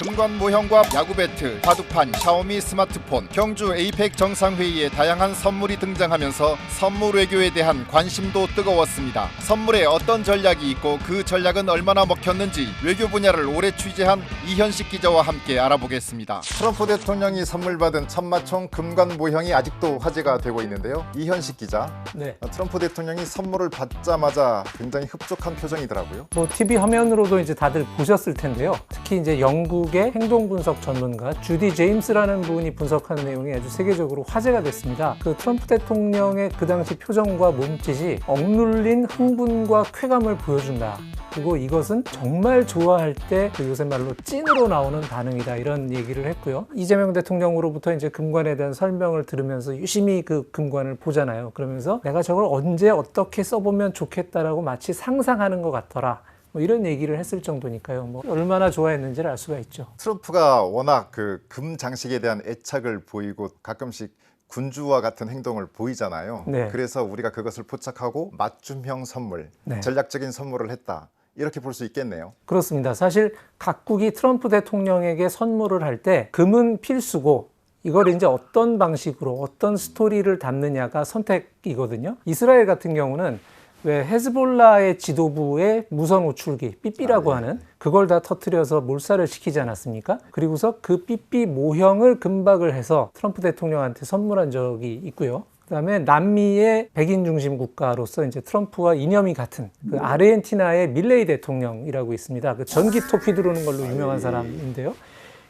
금관 모형과 야구 배트, 바둑판, 샤오미 스마트폰, 경주 에이펙 정상회의에 다양한 선물이 등장하면서 선물 외교에 대한 관심도 뜨거웠습니다. 선물에 어떤 전략이 있고 그 전략은 얼마나 먹혔는지 외교 분야를 오래 취재한 이현식 기자와 함께 알아보겠습니다. 트럼프 대통령이 선물 받은 천마총 금관 모형이 아직도 화제가 되고 있는데요. 이현식 기자, 트럼프 대통령이 선물을 받자마자 굉장히 흡족한 표정이더라고요. TV 화면으로도 이제 다들 보셨을 텐데요. 특히 이제 영국의 행동 분석 전문가 주디 제임스라는 분이 분석한 내용이 아주 세계적으로 화제가 됐습니다. 그 트럼프 대통령의 그 당시 표정과 몸짓이 억눌린 흥분과 쾌감을 보여준다. 그리고 이것은 정말 좋아할 때 요새 말로 찐으로 나오는 반응이다, 이런 얘기를 했고요. 이재명 대통령으로부터 이제 금관에 대한 설명을 들으면서 유심히 그 금관을 보잖아요. 그러면서 내가 저걸 언제 어떻게 써보면 좋겠다라고 마치 상상하는 것 같더라, 이런 얘기를 했을 정도니까요. 얼마나 좋아했는지를 알 수가 있죠. 트럼프가 워낙 그 금 장식에 대한 애착을 보이고 가끔씩 군주와 같은 행동을 보이잖아요. 그래서 우리가 그것을 포착하고 맞춤형 선물, 전략적인 선물을 했다, 이렇게 볼 수 있겠네요. 그렇습니다. 사실 각국이 트럼프 대통령에게 선물을 할 때 금은 필수고 이걸 이제 어떤 방식으로 어떤 스토리를 담느냐가 선택이거든요. 이스라엘 같은 경우는 왜 헤즈볼라의 지도부의 무선 호출기 삐삐라고 하는 그걸 다 터뜨려서 몰살을 시키지 않았습니까? 그리고서 그 삐삐 모형을 금박을 해서 트럼프 대통령한테 선물한 적이 있고요. 그다음에 남미의 백인 중심 국가로서 이제 트럼프와 이념이 같은 그 아르헨티나의 밀레이 대통령이라고 있습니다. 그 전기톱 휘두르는 걸로 유명한 사람인데요.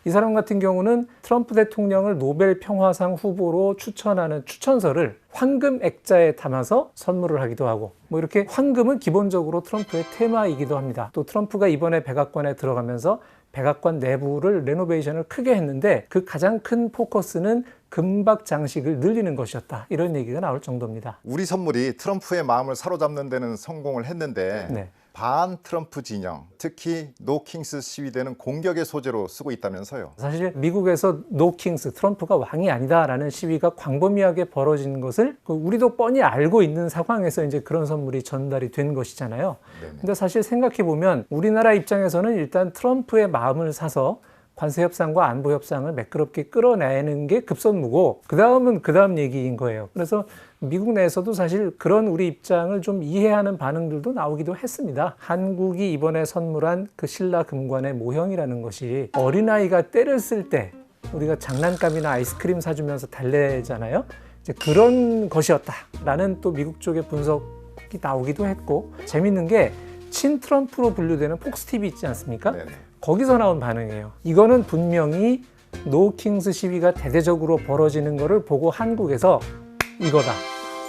이 사람 같은 경우는 트럼프 대통령을 노벨 평화상 후보로 추천하는 추천서를 황금 액자에 담아서 선물을 하기도 하고, 이렇게 황금은 기본적으로 트럼프의 테마이기도 합니다. 또 트럼프가 이번에 백악관에 들어가면서 백악관 내부를 레노베이션을 크게 했는데 그 가장 큰 포커스는 금박 장식을 늘리는 것이었다, 이런 얘기가 나올 정도입니다. 우리 선물이 트럼프의 마음을 사로잡는 데는 성공을 했는데 반 트럼프 진영, 특히 노 킹스 시위대는 공격의 소재로 쓰고 있다면서요. 사실 미국에서 노 킹스, 트럼프가 왕이 아니다라는 시위가 광범위하게 벌어진 것을 우리도 뻔히 알고 있는 상황에서 이제 그런 선물이 전달이 된 것이잖아요. 근데 사실 생각해 보면 우리나라 입장에서는 일단 트럼프의 마음을 사서 관세 협상과 안보 협상을 매끄럽게 끌어내는 게 급선무고, 그 다음은 그 다음 얘기인 거예요. 그래서 미국 내에서도 사실 그런 우리 입장을 좀 이해하는 반응들도 나오기도 했습니다. 한국이 이번에 선물한 그 신라 금관의 모형이라는 것이 어린아이가 때를 쓸 때 우리가 장난감이나 아이스크림 사주면서 달래잖아요. 이제 그런 것이었다라는 또 미국 쪽의 분석이 나오기도 했고, 재밌는 게 친트럼프로 분류되는 폭스TV 있지 않습니까? 거기서 나온 반응이에요. 이거는 분명히 노킹스 시위가 대대적으로 벌어지는 거를 보고 한국에서 이거다,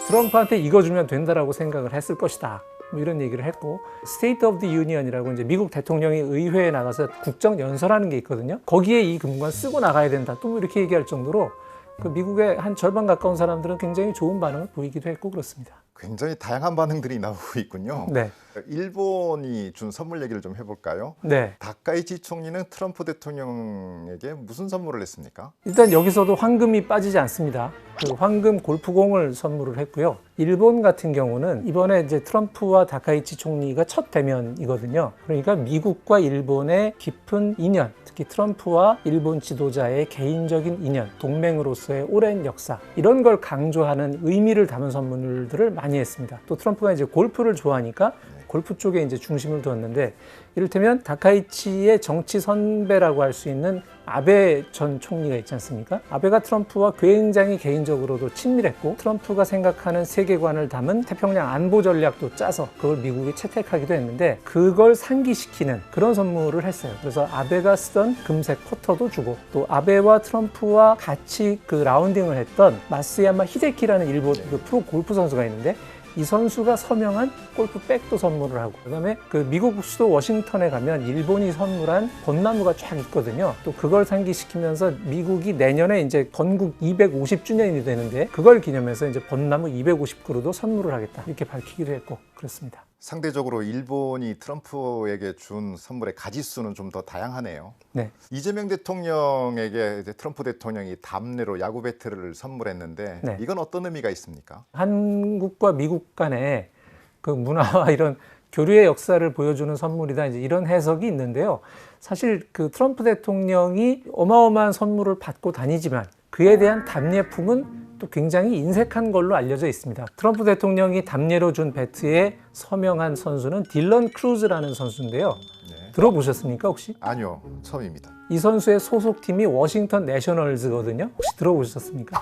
트럼프한테 이거 주면 된다라고 생각을 했을 것이다, 이런 얘기를 했고, State of the Union이라고 이제 미국 대통령이 의회에 나가서 국정 연설하는 게 있거든요. 거기에 이 금관 쓰고 나가야 된다, 또 이렇게 얘기할 정도로 그 미국의 한 절반 가까운 사람들은 굉장히 좋은 반응을 보이기도 했고 그렇습니다. 굉장히 다양한 반응들이 나오고 있군요. 일본이 준 선물 얘기를 좀 해볼까요? 다카이치 총리는 트럼프 대통령에게 무슨 선물을 했습니까? 일단 여기서도 황금이 빠지지 않습니다. 그 황금 골프공을 선물을 했고요. 일본 같은 경우는 이번에 이제 트럼프와 다카이치 총리가 첫 대면이거든요. 그러니까 미국과 일본의 깊은 인연, 특히 트럼프와 일본 지도자의 개인적인 인연, 동맹으로서의 오랜 역사, 이런 걸 강조하는 의미를 담은 선물들을 많이 했습니다. 또 트럼프가 이제 골프를 좋아하니까 골프 쪽에 이제 중심을 두었는데, 이를테면 다카이치의 정치 선배라고 할 수 있는 아베 전 총리가 있지 않습니까? 아베가 트럼프와 굉장히 개인적으로도 친밀했고, 트럼프가 생각하는 세계관을 담은 태평양 안보 전략도 짜서 그걸 미국이 채택하기도 했는데, 그걸 상기시키는 그런 선물을 했어요. 그래서 아베가 쓰던 금색 퍼터도 주고, 또 아베와 트럼프와 같이 그 라운딩을 했던 마쓰야마 히데키라는 일본 그 프로 골프 선수가 있는데, 이 선수가 서명한 골프백도 선물을 하고, 그다음에 그 미국 수도 워싱턴에 가면 일본이 선물한 벚나무가 쫙 있거든요. 또 그걸 상기시키면서 미국이 내년에 이제 건국 250주년이 되는데 그걸 기념해서 이제 벚나무 250그루도 선물을 하겠다, 이렇게 밝히기도 했고 그렇습니다. 상대적으로 일본이 트럼프에게 준 선물의 가지수는 좀 더 다양하네요. 이재명 대통령에게 이제 트럼프 대통령이 답례로 야구 배트를 선물했는데 이건 어떤 의미가 있습니까? 한국과 미국 간의 그 문화와 이런 교류의 역사를 보여주는 선물이다, 이제 이런 해석이 있는데요. 사실 그 트럼프 대통령이 어마어마한 선물을 받고 다니지만 그에 대한 답례품은 또 굉장히 인색한 걸로 알려져 있습니다. 트럼프 대통령이 답례로 준 배트에 서명한 선수는 딜런 크루즈라는 선수인데요. 네. 들어보셨습니까 혹시? 아니요, 처음입니다. 이 선수의 소속팀이 워싱턴 내셔널즈거든요. 혹시 들어보셨습니까?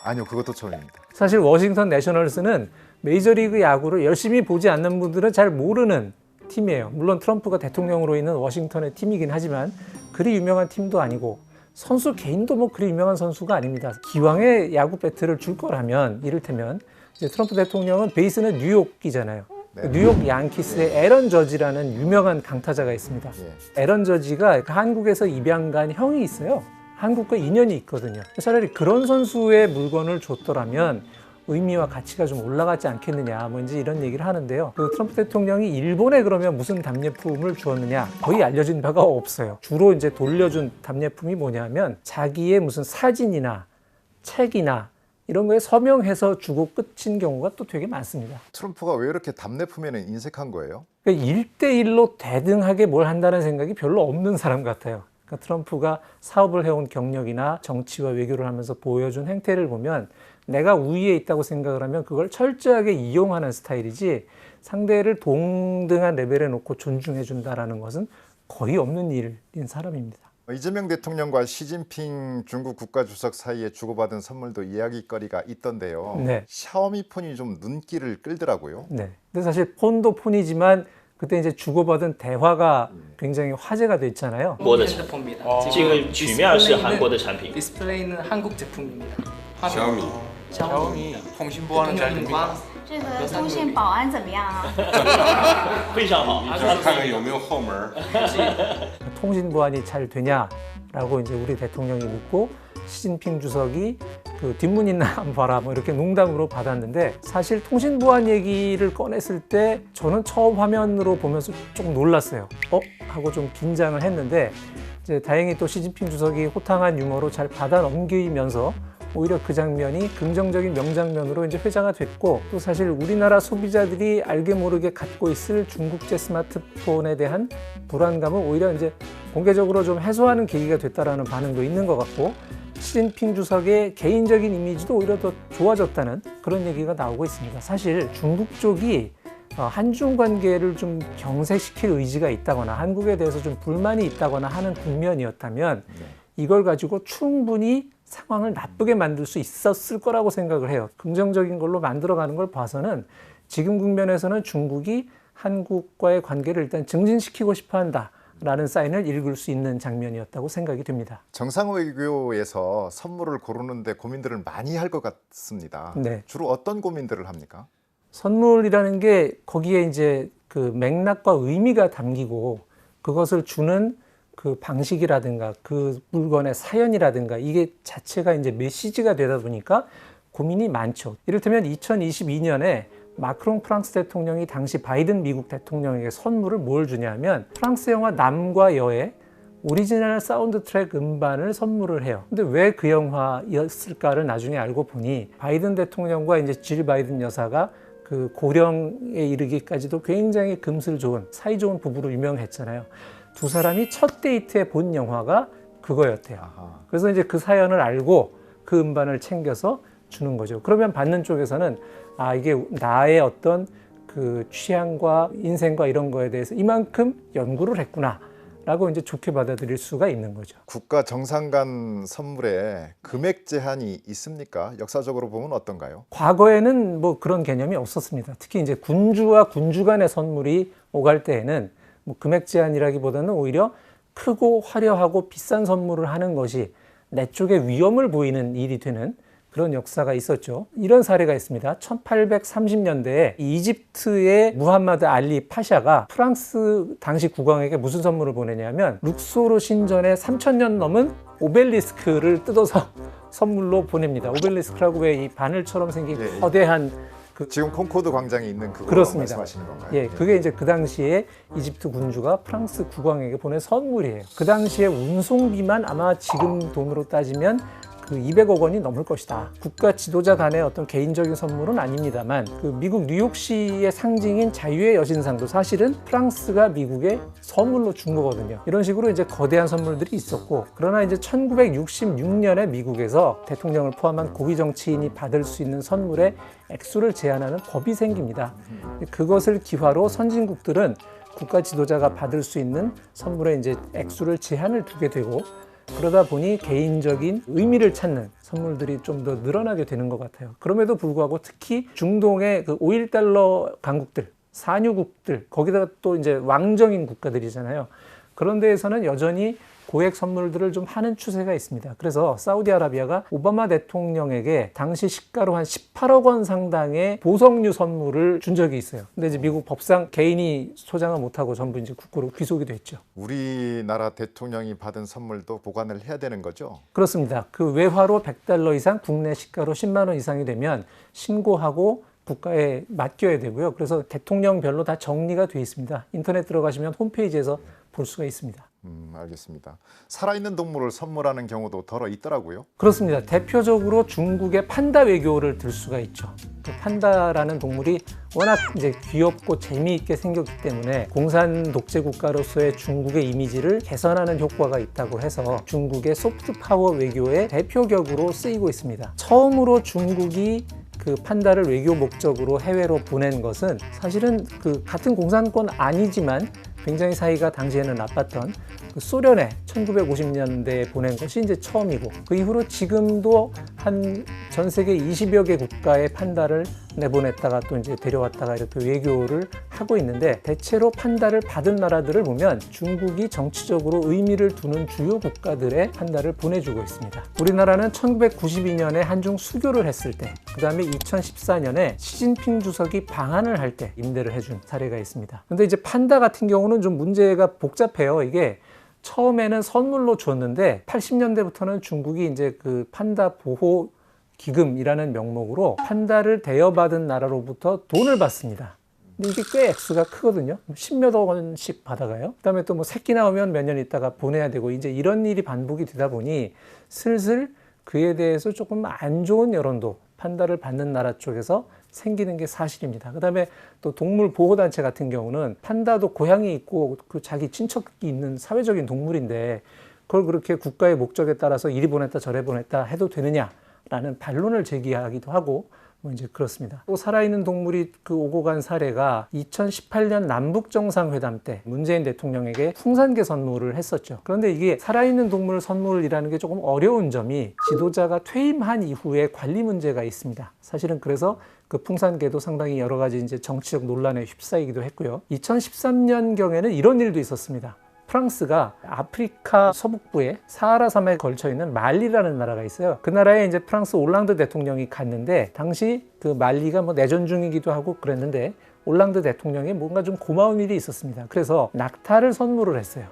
아니요, 그것도 처음입니다. 사실 워싱턴 내셔널즈는 메이저리그 야구를 열심히 보지 않는 분들은 잘 모르는 팀이에요. 물론 트럼프가 대통령으로 있는 워싱턴의 팀이긴 하지만 그리 유명한 팀도 아니고 선수 개인도 뭐 그리 유명한 선수가 아닙니다. 기왕에 야구 배트를 줄 거라면 이를테면 이제 트럼프 대통령은 베이스는 뉴욕이잖아요. 네. 뉴욕 양키스의 에런 저지라는 유명한 강타자가 있습니다. 예. 에런 저지가 한국에서 입양 간 형이 있어요. 한국과 인연이 있거든요. 차라리 그런 선수의 물건을 줬더라면 의미와 가치가 좀 올라가지 않겠느냐, 뭐 이제 이런 얘기를 하는데요. 그 트럼프 대통령이 일본에 그러면 무슨 답례품을 주었느냐 거의 알려진 바가 없어요. 주로 이제 돌려준 답례품이 뭐냐면 자기의 무슨 사진이나 책이나 이런 거에 서명해서 주고 끝인 경우가 또 되게 많습니다. 트럼프가 왜 이렇게 답례품에는 인색한 거예요? 그러니까 1대1로 대등하게 뭘 한다는 생각이 별로 없는 사람 같아요. 그러니까 트럼프가 사업을 해온 경력이나 정치와 외교를 하면서 보여준 행태를 보면 내가 우위에 있다고 생각을 하면 그걸 철저하게 이용하는 스타일이지 상대를 동등한 레벨에 놓고 존중해 준다는 것은 거의 없는 일인 사람입니다. 이재명 대통령과 시진핑 중국 국가주석 사이에 주고받은 선물도 이야기거리가 있던데요. 네. 샤오미 폰이 좀 눈길을 끌더라고요. 네. 근데 사실 폰도 폰이지만 그때 이제 주고받은 대화가 굉장히 화제가 됐잖아요. 한국의 핸드폰입니다. 这个曲面是韩国的产品。 디스플레이는 한국 제품입니다. 샤오미. 샤오미. 통신보안은 잘 됩니까? 这个通信保安怎么样啊？非常好。看看有没有后门。 통신 보안이 잘 되냐라고 이제 우리 대통령이 묻고 시진핑 주석이 그 뒷문 있나 한번 봐라 뭐 이렇게 농담으로 받았는데 사실 통신 보안 얘기를 꺼냈을 때 저는 처음 화면으로 보면서 좀 놀랐어요. 하고 좀 긴장을 했는데 이제 다행히 또 시진핑 주석이 호탕한 유머로 잘 받아 넘기면서 오히려 그 장면이 긍정적인 명장면으로 이제 회자가 됐고 또 사실 우리나라 소비자들이 알게 모르게 갖고 있을 중국제 스마트폰에 대한 불안감을 오히려 이제 공개적으로 좀 해소하는 계기가 됐다라는 반응도 있는 것 같고 시진핑 주석의 개인적인 이미지도 오히려 더 좋아졌다는 그런 얘기가 나오고 있습니다. 사실 중국 쪽이 한중 관계를 좀 경색시킬 의지가 있다거나 한국에 대해서 좀 불만이 있다거나 하는 국면이었다면 이걸 가지고 충분히 상황을 나쁘게 만들 수 있었을 거라고 생각을 해요. 긍정적인 걸로 만들어가는 걸 봐서는 지금 국면에서는 중국이 한국과의 관계를 일단 증진시키고 싶어 한다라는 사인을 읽을 수 있는 장면이었다고 생각이 됩니다. 정상외교에서 선물을 고르는데 고민들을 많이 할 것 같습니다. 네. 주로 어떤 고민들을 합니까? 선물이라는 게 거기에 이제 그 맥락과 의미가 담기고 그것을 주는 그 방식이라든가 그 물건의 사연이라든가 이게 자체가 이제 메시지가 되다 보니까 고민이 많죠. 이를테면 2022년에 마크롱 프랑스 대통령이 당시 바이든 미국 대통령에게 선물을 뭘 주냐면 프랑스 영화 남과 여의 오리지널 사운드 트랙 음반을 선물을 해요. 근데 왜 그 영화였을까를 나중에 알고 보니 바이든 대통령과 이제 질 바이든 여사가 그 고령에 이르기까지도 굉장히 금슬 좋은 사이좋은 부부로 유명했잖아요. 두 사람이 첫 데이트에 본 영화가 그거였대요. 아하. 그래서 이제 그 사연을 알고 그 음반을 챙겨서 주는 거죠. 그러면 받는 쪽에서는 이게 나의 어떤 그 취향과 인생과 이런 거에 대해서 이만큼 연구를 했구나 라고 이제 좋게 받아들일 수가 있는 거죠. 국가 정상 간 선물에 금액 제한이 있습니까? 역사적으로 보면 어떤가요? 과거에는 뭐 그런 개념이 없었습니다. 특히 이제 군주와 군주 간의 선물이 오갈 때에는 뭐 금액 제한이라기보다는 오히려 크고 화려하고 비싼 선물을 하는 것이 내 쪽에 위험을 보이는 일이 되는 그런 역사가 있었죠. 이런 사례가 있습니다. 1830년대에 이집트의 무함마드 알리 파샤가 프랑스 당시 국왕에게 무슨 선물을 보내냐면 룩소르 신전에 3000년 넘은 오벨리스크를 뜯어서 선물로 보냅니다. 오벨리스크라고 왜 이 바늘처럼 생긴 예, 예. 거대한 지금 콩코드 광장에 있는 그거 그렇습니다. 말씀하시는 건가요? 예, 그게 이제 그 당시에 이집트 군주가 프랑스 국왕에게 보낸 선물이에요. 그 당시에 운송비만 아마 지금 돈으로 따지면 그 200억 원이 넘을 것이다. 국가 지도자 간의 어떤 개인적인 선물은 아닙니다만 그 미국 뉴욕시의 상징인 자유의 여신상도 사실은 프랑스가 미국에 선물로 준 거거든요. 이런 식으로 이제 거대한 선물들이 있었고, 그러나 이제 1966년에 미국에서 대통령을 포함한 고위 정치인이 받을 수 있는 선물의 액수를 제한하는 법이 생깁니다. 그것을 기화로 선진국들은 국가 지도자가 받을 수 있는 선물의 이제 액수를 제한을 두게 되고, 그러다 보니 개인적인 의미를 찾는 선물들이 좀 더 늘어나게 되는 것 같아요. 그럼에도 불구하고 특히 중동의 그 5.1달러 강국들, 산유국들, 거기다가 또 이제 왕정인 국가들이잖아요. 그런 데에서는 여전히 고액 선물들을 좀 하는 추세가 있습니다. 그래서 사우디아라비아가 오바마 대통령에게 당시 시가로 한 18억 원 상당의 보석류 선물을 준 적이 있어요. 근데 이제 미국 법상 개인이 소장을 못하고 전부 이제 국고로 귀속이 됐죠. 우리나라 대통령이 받은 선물도 보관을 해야 되는 거죠? 그렇습니다. 그 외화로 100달러 이상, 국내 시가로 10만 원 이상이 되면 신고하고 국가에 맡겨야 되고요. 그래서 대통령별로 다 정리가 되어 있습니다. 인터넷 들어가시면 홈페이지에서 볼 수가 있습니다. 알겠습니다. 살아있는 동물을 선물하는 경우도 덜어 있더라고요. 그렇습니다. 대표적으로 중국의 판다 외교를 들 수가 있죠. 그 판다라는 동물이 워낙 이제 귀엽고 재미있게 생겼기 때문에 공산 독재 국가로서의 중국의 이미지를 개선하는 효과가 있다고 해서 중국의 소프트 파워 외교의 대표격으로 쓰이고 있습니다. 처음으로 중국이 그 판다를 외교 목적으로 해외로 보낸 것은 사실은 그 같은 공산권 아니지만 굉장히 사이가 당시에는 나빴던 그 소련에 1950년대에 보낸 것이 이제 처음이고, 그 이후로 지금도 한 전 세계 20여 개 국가의 판다를 내보냈다가 또 이제 데려왔다가 이렇게 외교를 하고 있는데, 대체로 판다를 받은 나라들을 보면 중국이 정치적으로 의미를 두는 주요 국가들의 판다를 보내주고 있습니다. 우리나라는 1992년에 한중 수교를 했을 때, 그 다음에 2014년에 시진핑 주석이 방한을 할 때 임대를 해준 사례가 있습니다. 근데 이제 판다 같은 경우는 좀 문제가 복잡해요. 이게 처음에는 선물로 줬는데 80년대부터는 중국이 이제 그 판다 보호 기금이라는 명목으로 판다를 대여받은 나라로부터 돈을 받습니다. 근데 이게 꽤 액수가 크거든요. 10몇억 원씩 받아가요. 그다음에 또 뭐 새끼 나오면 몇 년 있다가 보내야 되고, 이제 이런 일이 반복이 되다 보니 슬슬 그에 대해서 조금 안 좋은 여론도 판다를 받는 나라 쪽에서 생기는 게 사실입니다. 그다음에 또 동물 보호 단체 같은 경우는 판다도 고향이 있고 그 자기 친척이 있는 사회적인 동물인데 그걸 그렇게 국가의 목적에 따라서 이리 보냈다 저리 보냈다 해도 되느냐라는 반론을 제기하기도 하고 뭐 이제 그렇습니다. 또 살아있는 동물이 그 오고 간 사례가 2018년 남북정상회담 때 문재인 대통령에게 풍산개 선물을 했었죠. 그런데 이게 살아있는 동물 선물이라는 게 조금 어려운 점이 지도자가 퇴임한 이후에 관리 문제가 있습니다. 사실은 그래서 그 풍산개도 상당히 여러 가지 이제 정치적 논란에 휩싸이기도 했고요. 2013년경에는 이런 일도 있었습니다. 프랑스가 아프리카 서북부에 사하라 섬에 걸쳐 있는 말리라는 나라가 있어요. 그 나라에 이제 프랑스 올랑드 대통령이 갔는데, 당시 그 말리가 뭐 내전 중이기도 하고 그랬는데 올랑드 대통령이 뭔가 좀 고마운 일이 있었습니다. 그래서 낙타를 선물을 했어요.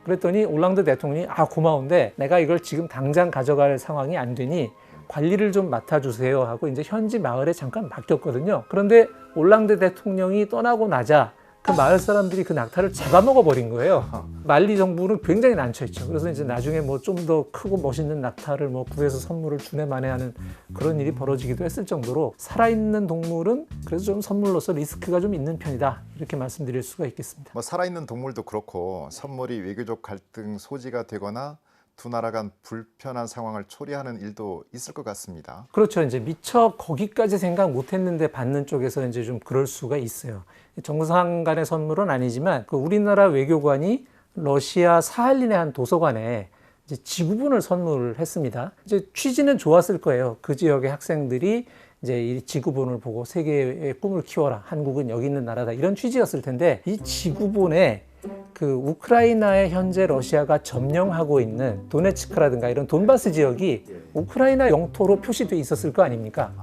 그랬더니 올랑드 대통령이 고마운데 내가 이걸 지금 당장 가져갈 상황이 안 되니 관리를 좀 맡아주세요 하고 이제 현지 마을에 잠깐 맡겼거든요. 그런데 올랑드 대통령이 떠나고 나자 그 마을 사람들이 그 낙타를 잡아먹어 버린 거예요. 말리 정부는 굉장히 난처했죠. 그래서 이제 나중에 뭐 좀 더 크고 멋있는 낙타를 뭐 구해서 선물을 주네 마네 하는 그런 일이 벌어지기도 했을 정도로, 살아있는 동물은 그래서 좀 선물로서 리스크가 좀 있는 편이다, 이렇게 말씀드릴 수가 있겠습니다. 뭐 살아있는 동물도 그렇고 선물이 외교적 갈등 소지가 되거나 두 나라 간 불편한 상황을 초래하는 일도 있을 것 같습니다. 그렇죠. 이제 미처 거기까지 생각 못했는데 받는 쪽에서 이제 좀 그럴 수가 있어요. 정상 간의 선물은 아니지만 그 우리나라 외교관이 러시아 사할린의 한 도서관에 이제 지구본을 선물을 했습니다. 이제 취지는 좋았을 거예요. 그 지역의 학생들이 이제 이 지구본을 보고 세계의 꿈을 키워라, 한국은 여기 있는 나라다, 이런 취지였을 텐데, 이 지구본에 그 우크라이나에 현재 러시아가 점령하고 있는 도네츠크라든가 이런 돈바스 지역이 우크라이나 영토로 표시돼 있었을 거 아닙니까?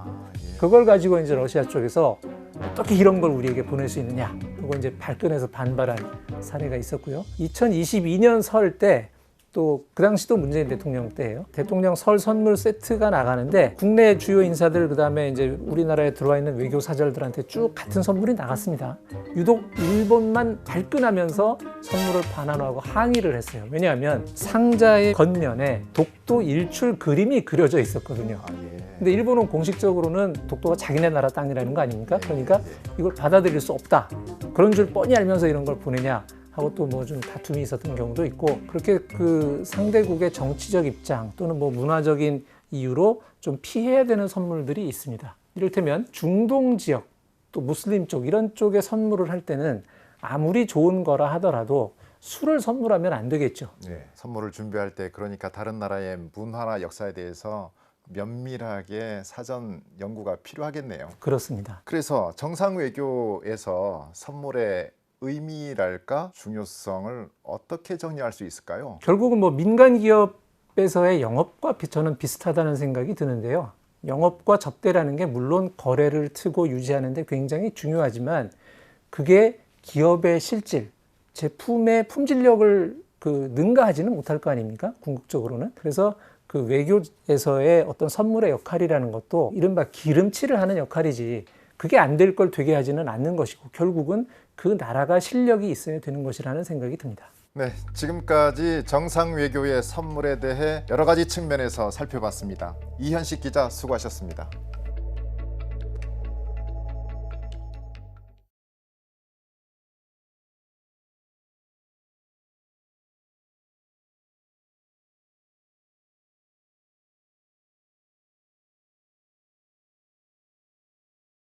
그걸 가지고 이제 러시아 쪽에서 어떻게 이런 걸 우리에게 보낼 수 있느냐, 그거 이제 발끈해서 반발한 사례가 있었고요. 2022년 설 때 또 그 당시도 문재인 대통령 때예요. 대통령 설 선물 세트가 나가는데 국내 주요 인사들 그다음에 이제 우리나라에 들어와 있는 외교 사절들한테 쭉 같은 선물이 나갔습니다. 유독 일본만 발끈하면서 선물을 반환하고 항의를 했어요. 왜냐하면 상자의 겉면에 독도 일출 그림이 그려져 있었거든요. 근데 일본은 공식적으로는 독도가 자기네 나라 땅이라는 거 아닙니까? 그러니까 이걸 받아들일 수 없다. 그런 줄 뻔히 알면서 이런 걸 보내냐 하고 또 뭐 좀 다툼이 있었던 경우도 있고, 그렇게 그 상대국의 정치적 입장 또는 뭐 문화적인 이유로 좀 피해야 되는 선물들이 있습니다. 이를테면 중동 지역 또 무슬림 쪽 이런 쪽에 선물을 할 때는 아무리 좋은 거라 하더라도 술을 선물하면 안 되겠죠. 네, 선물을 준비할 때 그러니까 다른 나라의 문화나 역사에 대해서 면밀하게 사전 연구가 필요하겠네요. 그렇습니다. 그래서 정상 외교에서 선물의 의미랄까 중요성을 어떻게 정리할 수 있을까요? 결국은 뭐 민간 기업에서의 영업과 저는 비슷하다는 생각이 드는데요. 영업과 접대라는 게 물론 거래를 트고 유지하는 데 굉장히 중요하지만 그게 기업의 실질, 제품의 품질력을 능가하지는 못할 거 아닙니까? 궁극적으로는. 그래서 그 외교에서의 어떤 선물의 역할이라는 것도 이른바 기름칠을 하는 역할이지 그게 안 될 걸 되게 하지는 않는 것이고 결국은 그 나라가 실력이 있어야 되는 것이라는 생각이 듭니다. 네, 지금까지 정상 외교의 선물에 대해 여러 가지 측면에서 살펴봤습니다. 이현식 기자 수고하셨습니다.